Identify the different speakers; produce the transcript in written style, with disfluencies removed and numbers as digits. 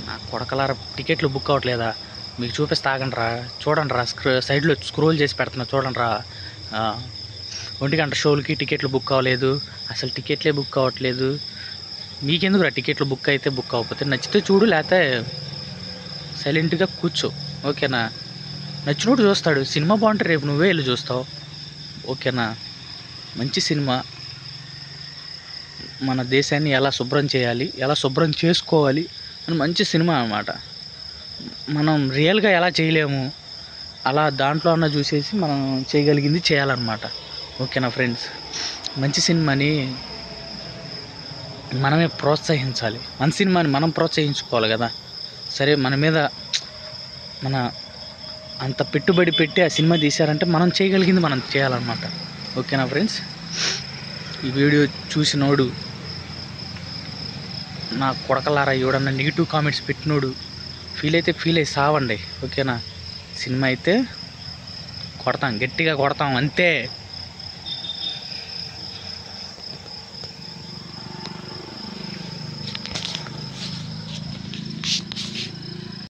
Speaker 1: నా కొడకల్లారా టికెట్లు బుక్ అవ్వట్లేదా? మీకు చూపిస్తా ఆగండిరా, చూడండిరా, సైడ్లో స్క్రోల్ చేసి పెడుతున్నా చూడండిరా. 1 గంట షోలకి టికెట్లు బుక్ అవ్వలేదు, అసలు టికెట్లే బుక్ అవ్వట్లేదు. మీకెందుకురా టికెట్లు బుక్ అయితే బుక్ అవ్వకపోతే? నచ్చితే చూడు, లేకపోతే సైలెంట్గా కూర్చో, ఓకేనా? నచ్చినోడు చూస్తాడు, సినిమా బాగుంటే రేపు నువ్వే వెళ్ళి చూస్తావు, ఓకేనా? మంచి సినిమా, మన దేశాన్ని ఎలా శుభ్రం చేయాలి, ఎలా శుభ్రం చేసుకోవాలి అని మంచి సినిమా అన్నమాట. మనం రియల్గా ఎలా చేయలేము, అలా దాంట్లో అన్న చూసేసి మనం చేయగలిగింది చేయాలన్నమాట, ఓకేనా ఫ్రెండ్స్? మంచి సినిమాని మనమే ప్రోత్సహించాలి, మన సినిమాని మనం ప్రోత్సహించుకోవాలి కదా. సరే, మన మీద మన అంత పెట్టుబడి పెట్టి ఆ సినిమా తీశారంటే మనం చేయగలిగింది మనం చేయాలన్నమాట, ఓకేనా ఫ్రెండ్స్? ఈ వీడియో చూసినోడు, నా కొడకలారా ఎవడన్నా నెగిటివ్ కామెంట్స్ పెట్టినోడు ఫీల్ అయితే ఫీల్ అయ్యి సావండి, ఓకేనా? సినిమా అయితే కొడతాం, గట్టిగా కొడతాం, అంతే.